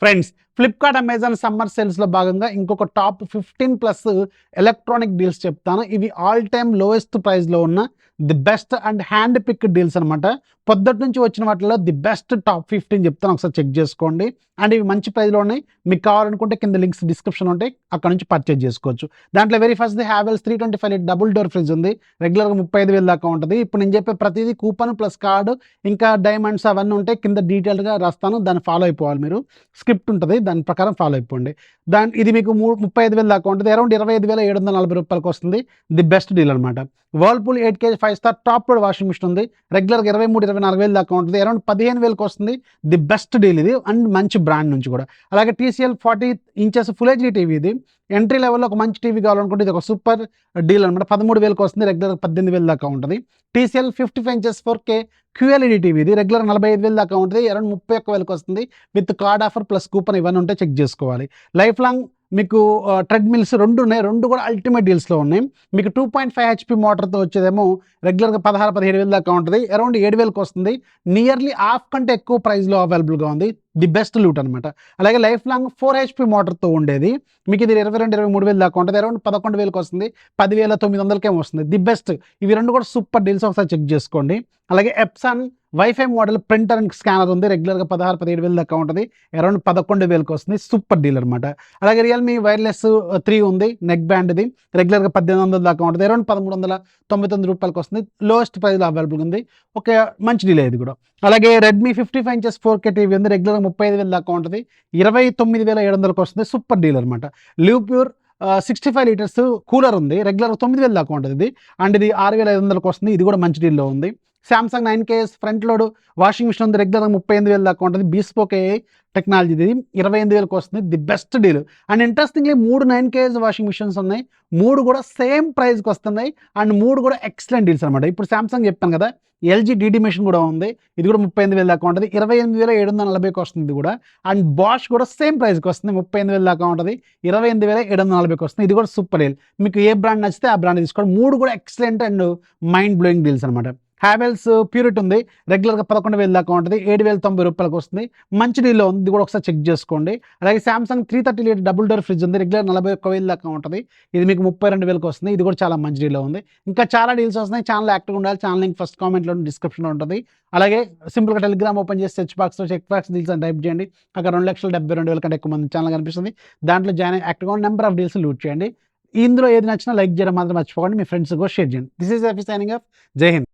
Friends, Flipkart, Amazon summer సేల్స్లో భాగంగా ఇంకొక టాప్ 15+ ఎలక్ట్రానిక్ డీల్స్ చెప్తాను. ఇవి ఆల్ టైమ్ లోయెస్ట్ ప్రైస్లో ఉన్న the best and hand pick deals అనమాట. పొద్దుటి నుంచి వచ్చిన వాటిలో ది బెస్ట్ టాప్ 15 చెప్తాను, ఒకసారి చెక్ చేసుకోండి. అండ్ ఇవి మంచి ప్రైస్లో ఉన్నాయి. మీకు కావాలనుకుంటే కింద లింక్స్ డిస్క్రిప్షన్ ఉంటాయి, అక్కడ నుంచి పర్చేజ్ చేసుకోవచ్చు. దాంట్లో very first the Havells 325 litre double door fridge ఉంది. రెగ్యులర్గా 35,000 దాకా ఉంటుంది. ఇప్పుడు నేను చెప్పే ప్రతిదీ కూపన్ ప్లస్ కార్డు, ఇంకా డైమండ్స్ అవన్నీ ఉంటాయి. కింద డీటెయిల్గా రాస్తాను, దాన్ని ఫాలో అయిపోవాలి. మీరు స్క్రిప్ట్ ఉంటుంది, దాని ప్రకారం ఫాలో అయిపోండి. ఇది మీకు 35,000 దాకా ఉంటుంది. అరౌండ్ 25,740 రూపాయలకి వస్తుంది. ది బెస్ట్ డీల్ అనమాట. Whirlpool 8 kg 5 star top load washing machine ఉంది. రెగ్యులర్గా 23,000-24,000 దాకా ఉంటుంది. అరౌండ్ 15,000కి వస్తుంది. ది బెస్ట్ డీల్ ఇది, అండ్ మంచి బ్రాండ్ నుంచి కూడా. అలాగే TCL 40 inches full HD TV ఇది. ఎంట్రీ లెవెల్లో ఒక మంచి టీవీ కావాలనుకుంటే ఇది ఒక సూపర్ డీల్ అనమాట. 13,000కి వస్తుంది. రెగ్యులర్ 18,000 దాకా ఉంటుంది. TCL 55 inches 4K QLED TV ఇది. రెగ్యులర్ 45,000 దాకా ఉంటుంది. అరౌండ్ 31,000కి వస్తుంది. With card offer plus coupon ఇవన్నీ ఉంటే చెక్ చేసుకోవాలి. లైఫ్ లాంగ్ మీకు ట్రెడ్మిల్స్ 2 ఉన్నాయి. 2 కూడా అల్టిమేట్ డీల్స్లో ఉన్నాయి. మీకు 2.5 HP మోటార్తో వచ్చేదేమో రెగ్యులర్గా 16,000-17,000 దాకా ఉంటుంది. అరౌండ్ 7,000కి వస్తుంది. నియర్లీ హాఫ్ కంటే ఎక్కువ ప్రైస్లో అవైలబుల్గా ఉంది. ది బెస్ట్ లూట్ అనమాట. అలాగే లైఫ్ లాంగ్ 4 HP మోటార్తో ఉండేది మీకు ఇది 22,000-23,000 దాకా ఉంటుంది. అరౌండ్ 11,000కి వస్తుంది. 10,900కే వస్తుంది. The best. ఇవి 2 కూడా సూపర్ డీల్స్, ఒకసారి చెక్ చేసుకోండి. అలాగే ఎప్సాన్ wifi model printer and scanner ఉంది. రెగ్యులర్గా 16,000-17,000 దాకా ఉంటుంది. అరౌండ్ 11,000కి వస్తుంది. సూపర్ డీల్ అనమాట. అలాగే రియల్మీ వైర్లెస్ 3 ఉంది, నెక్ బ్యాండ్ ఇది. రెగ్యులర్గా 18,000 దాకా ఉంటుంది. అరౌండ్ 1,399 రూపాయలకి వస్తుంది. లోయెస్ట్ ప్రైస్లో అవైలబుల్ ఉంది. ఒక మంచి డీల్ ఇది కూడా. అలాగే రెడ్మీ 55 ఇంచెస్ 4K టీవీ ఉంది. రెగ్యులర్గా 35,000 దాకా ఉంటుంది. 29,700కి వస్తుంది. సూపర్ డీల్ అనమాట. లివ్ ప్యూర్ 65 లీటర్స్ కూలర్ ఉంది. రెగ్యులర్గా 9,000 దాకా ఉంటుంది ఇది. అండ్ ఇది 6,500కి వస్తుంది. ఇది కూడా మంచి డీల్లో ఉంది. Samsung 9KS front load washing machine ఉంది. రెగ్యులర్గా 38,000 దాకా ఉంటుంది. బీస్పోక్ టెక్నాలజీ ఇది. 28,000కి వస్తుంది. The best deal. And interestingly 3 9KS washing machines ఉన్నాయి. 3 కూడా సేమ్ ప్రైస్కి వస్తున్నాయి. అండ్ 3 కూడా ఎక్సలెంట్ డీల్స్ అనమాట. ఇప్పుడు సామ్సంగ్ చెప్పాను కదా, LG DD మిషన్ కూడా ఉంది. ఇది కూడా 38,000 దాకా ఉంటుంది. 28,740కి వస్తుంది ఇది కూడా. అండ్ బాష్ కూడా సేమ్ ప్రైస్కి వస్తుంది. 38,000 దాకా ఉంటుంది. 28,740కి వస్తుంది. ఇది కూడా సూపర్ డీల్. మీకు ఏ బ్రాండ్ నచ్చితే ఆ బ్రాండ్ తీసుకోండి. 3 కూడా excellent and mind blowing deals అనమాట. హ్యావెల్స్ ప్యూరిట్ ఉంది. రెగ్యులర్గా 11,000 దాకా ఉంటుంది. 7,090 రూపాయలకి వస్తుంది. మంచి డీల్లో ఉంది. ఇది కూడా ఒకసారి చెక్ చేసుకోండి. అలాగే Samsung 330 litre double door fridge ఉంది. రెగ్యులర్ 41,000 దాకా ఉంటుంది. ఇది మీకు 32,000కి వస్తుంది. ఇది కూడా చాలా మంచి డీల్లో ఉంది. ఇంకా చాలా డీల్స్ వస్తున్నాయి. ఛానల్ యాక్టివ్గా ఉండాలి. ఛానల్ లింక్ ఫస్ట్ కామెంట్లో డిస్క్రిప్షన్లో ఉంటుంది. అలాగే సింపుల్గా టెలిగ్రామ్ ఓపెన్ చేసి సెర్చ్ బాక్స్లో చెక్ బాక్స్ డీల్స్ అని టైప్ చేయండి. అక్కడ 2,72,000 కంటే ఎక్కువ మంది ఛానల్ కనిపిస్తుంది. దాంట్లో జాయిన్ యాక్టివ్గా నెంబర్ ఆఫ్ డీల్స్ లూట్ చేయండి. ఇందులో ఏది నచ్చినా లైక్ చేయడం మాత్రం మర్చిపోకండి. మీ ఫ్రెండ్స్ కూడా షేర్ చేయండి. This is FE signing off. జై హింద్.